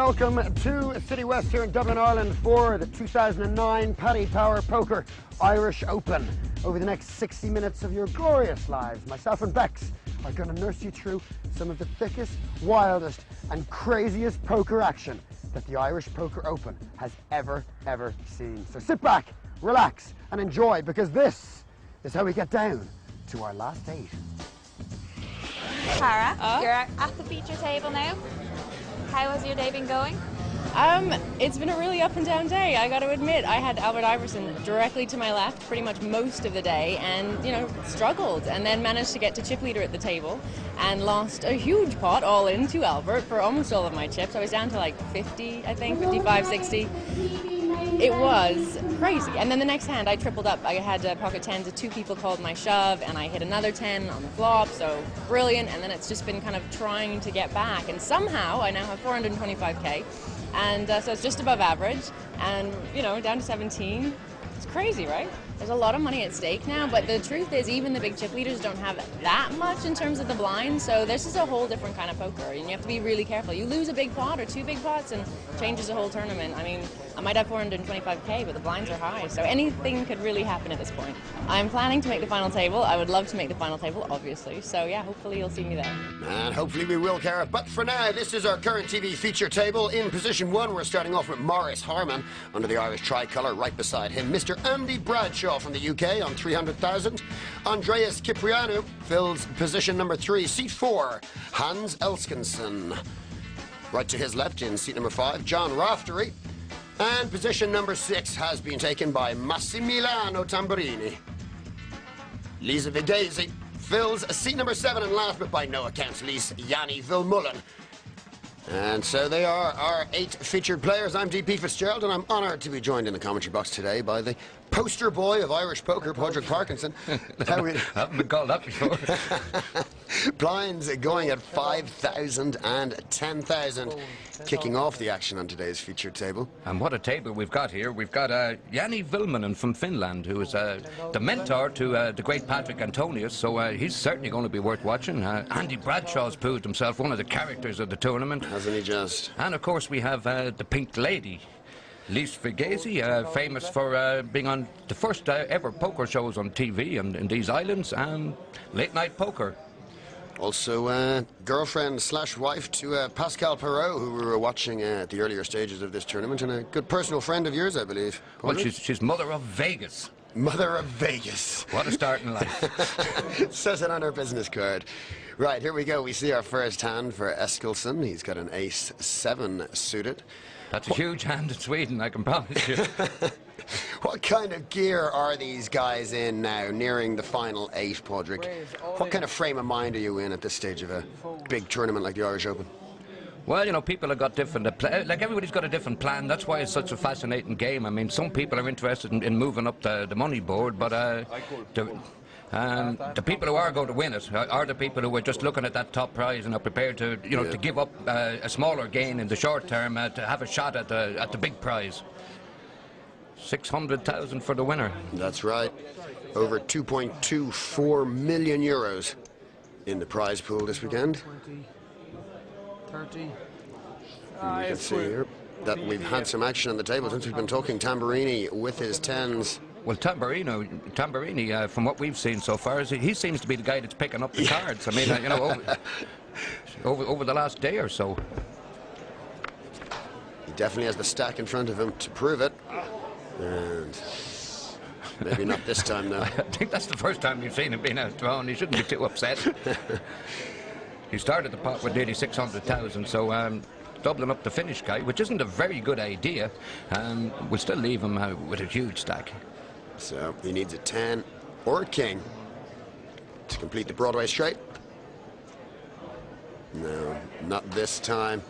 welcome to City West here in Dublin, Ireland for the 2009 Paddy Power Poker Irish Open. Over the next 60 minutes of your glorious lives, myself and Bex are going to nurse you through some of the thickest, wildest and craziest poker action that the Irish Poker Open has ever seen. So sit back, relax and enjoy, because this is how we get down to our last eight. Cara, you're at the feature table now. How has your day been going? It's been a really up and down day, I got to admit. I had Albert Iverson directly to my left pretty much most of the day and, you know, struggled, and then managed to get to chip leader at the table and lost a huge pot all in to Albert for almost all of my chips. I was down to like 50, I think, 55, 60. It was crazy. And then the next hand I tripled up. I had pocket 10s, two people called my shove, and I hit another 10 on the flop, so brilliant. And then it's just been kind of trying to get back, and somehow I now have 425k. And so it's just above average, and, you know, down to 17. It's crazy, right? There's a lot of money at stake now, but the truth is even the big chip leaders don't have that much in terms of the blinds, so this is a whole different kind of poker, and you have to be really careful. You lose a big pot or two big pots and changes the whole tournament. I mean, I might have 425k, but the blinds are high, so anything could really happen at this point. I'm planning to make the final table. I would love to make the final table, obviously, so yeah, hopefully you'll see me there. And hopefully we will, Cara. But for now, this is our current TV feature table. In position one, we're starting off with Maurice Harman under the Irish tricolour. Right beside him, Mr. Andy Bradshaw from the UK on 300,000. Andreas Cipriano fills position number 3. Seat 4, Hans Elskinson. Right to his left in seat number 5, John Raftery. And position number 6 has been taken by Massimiliano Tamburini. Lisa Vigesi fills seat number 7, and last but by no accounts least, Yanni Vilmullen. And so they are our 8 featured players. I'm DP Fitzgerald, and I'm honoured to be joined in the commentary box today by the poster boy of Irish poker, Padraig Parkinson. Haven't been called that before. Blinds going at 5,000 and 10,000, kicking off the action on today's featured table. And what a table we've got here. We've got Yanni Vilmullen from Finland, who is the mentor to the great Patrick Antonius, so he's certainly going to be worth watching. Andy Bradshaw's proved himself one of the characters of the tournament. Hasn't he just? And of course we have the Pink Lady, Lise Vigesi, famous for being on the first ever poker shows on TV in these islands, and late night poker. Also, girlfriend slash wife to Pascal Perot, who we were watching at the earlier stages of this tournament, and a good personal friend of yours, I believe. Well, she's mother of Vegas. Mother of Vegas. What a start in life. Says it on her business card. Right, here we go. We see our first hand for Eskilsson. He's got an ace-7 suited. That's a huge hand in Sweden, I can promise you. What kind of gear are these guys in now, nearing the final 8, Padraig? What kind of frame of mind are you in at this stage of a big tournament like the Irish Open? Well, you know, people have got different, like everybody's got a different plan. That's why it's such a fascinating game. I mean, some people are interested in moving up the money board, but the people who are going to win it are the people who are just looking at that top prize and are prepared to, you know, to give up a smaller gain in the short term to have a shot at the big prize. 600,000 for the winner. That's right. Over 2.24 million euros in the prize pool this weekend. 30. You can see here that we've had some action on the table since we've been talking. Tamburini with his 10s. Well, Tamburini, from what we've seen so far, he seems to be the guy that's picking up the cards. I mean, you know, over the last day or so. He definitely has the stack in front of him to prove it. And maybe not this time, though. I think that's the first time we've seen him being outthrown. He shouldn't be too upset. He started the pot with nearly 600,000, so doubling up the Finnish guy, which isn't a very good idea, will still leave him with a huge stack. So he needs a 10 or a king to complete the Broadway straight. No, not this time.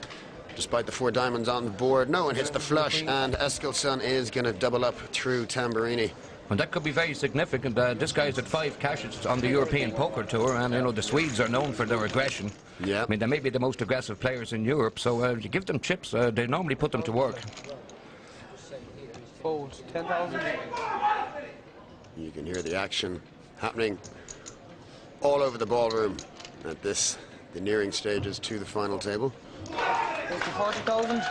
Despite the 4 diamonds on the board, no one hits the flush, and Eskilsson is going to double up through Tamburini. And that could be very significant. This guy's at 5 cashes on the European Poker Tour, and you know the Swedes are known for their aggression. Yeah. I mean, they may be the most aggressive players in Europe, so you give them chips, they normally put them to work. Fold 10,000. You can hear the action happening all over the ballroom at the nearing stages to the final table. 40,000.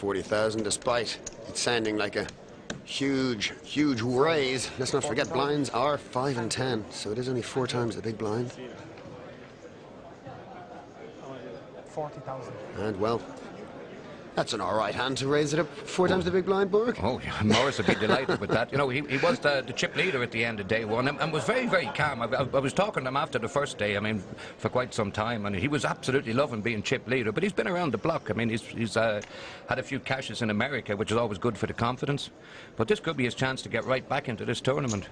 40,000, despite it sounding like a huge, huge raise. Let's not forget, blinds are 5 and 10, so it is only 4 times the big blind. 40,000. And, well, that's an all right hand to raise it up 4 times the big blind, Borg. Oh, yeah, Morris would be delighted with that. You know, he was the chip leader at the end of day one and was very, very calm. I was talking to him after the first day, I mean, for quite some time, and he was absolutely loving being chip leader. But he's been around the block. I mean, he's had a few cashes in America, which is always good for the confidence. But this could be his chance to get right back into this tournament.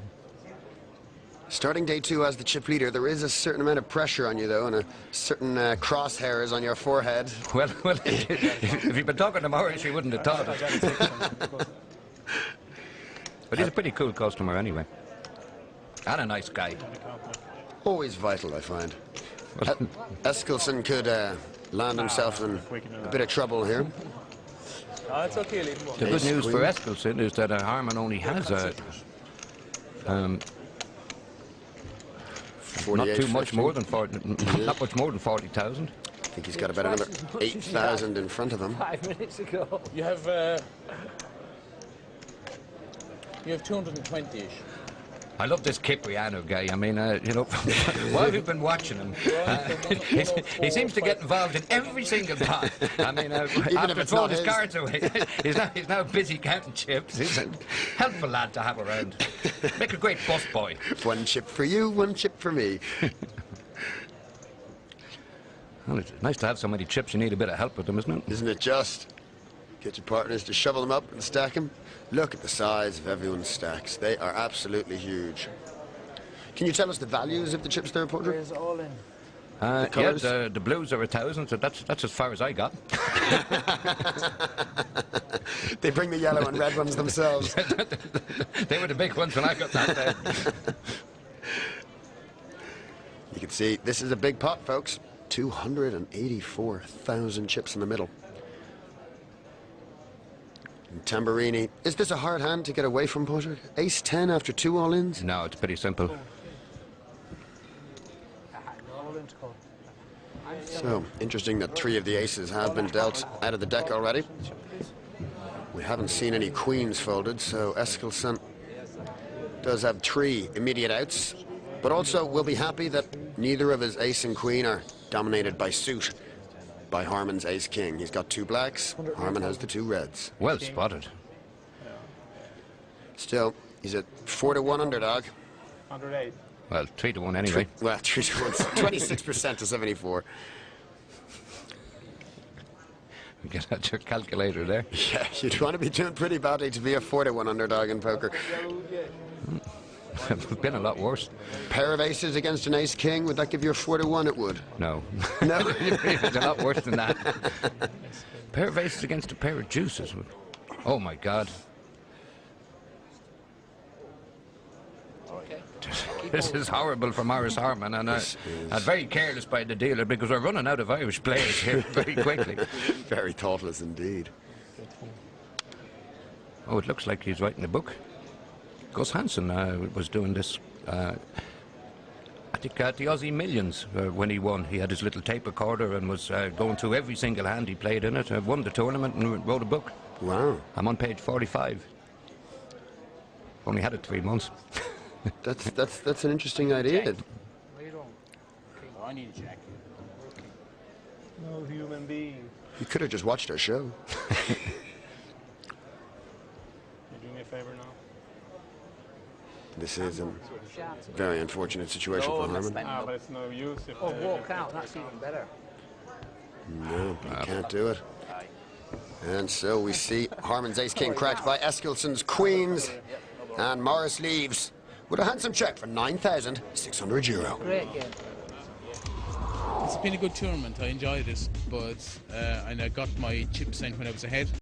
Starting day 2 as the chip leader, there is a certain amount of pressure on you, though, and a certain crosshairs on your forehead. Well, if you'd been talking to Morris, you wouldn't have thought it. But he's a pretty cool customer anyway. And a nice guy. Always vital, I find. Eskilsson could land himself in a bit of trouble here. It's okay, leave him The good news for Eskilsson is that Harman only has not too much more than 40, not much more than 40,000. I think he's got about another 8,000 in front of him. 5 minutes ago. You have 220-ish. I love this Cipriano guy. I mean, you know, while we've been watching him, he seems to get involved in every single pot. I mean, after throwing his cards away, he's now busy counting chips. He's a helpful lad to have around. Make a great bus boy. 1 chip for you, 1 chip for me. Well, it's nice to have so many chips. You need a bit of help with them, isn't it? Isn't it just? Get your partners to shovel them up and stack them. Look at the size of everyone's stacks. They are absolutely huge. Can you tell us the values of the chips there, Porter? It's all in. Yeah, the blues are 1,000, so that's as far as I got. They bring the yellow and red ones themselves. They were the big ones when I got that there. You can see this is a big pot, folks. 284,000 chips in the middle. And Tamburini. Is this a hard hand to get away from, Porter? Ace 10 after 2 all-ins? No, it's pretty simple. So, interesting that 3 of the aces have been dealt out of the deck already. We haven't seen any queens folded, so Eskilsson does have 3 immediate outs, but also will be happy that neither of his ace and queen are dominated by suit by Harman's ace-king. He's got 2 blacks, Harman has the 2 reds. Well spotted. Still, he's a 4-1 underdog. 108. Well, 3-1 anyway. Well, 3-1, 26% to 74. Get out your calculator there. Yeah, you'd want to be doing pretty badly to be a 4-1 underdog in poker. It's been a lot worse. Pair of aces against an ace-king, would that give you a 4-1? It would. No. No? It's a lot worse than that. Pair of aces against a pair of juices. Oh, my God. This is horrible for Morris Harman, and very careless by the dealer because we're running out of Irish players here very quickly. Very thoughtless indeed. Oh, it looks like he's writing a book. Gus Hansen was doing this, I think, at the Aussie Millions when he won. He had his little tape recorder and was going through every single hand he played in it, won the tournament and wrote a book. Wow. I'm on page 45. Only had it 3 months. That's an interesting idea. I need a jacket. No human being. You could have just watched our show. You do me a favor now? This is a very unfortunate situation for Harman. But it's no use if... Oh, walk out, that's even better. No, he can't do it. And so we see Harman's ace-king cracked by Eskilsson's queens. And Morris leaves with a handsome check for €9,600. Great game. It's been a good tournament. I enjoyed it, but and I got my chip sent when I was ahead.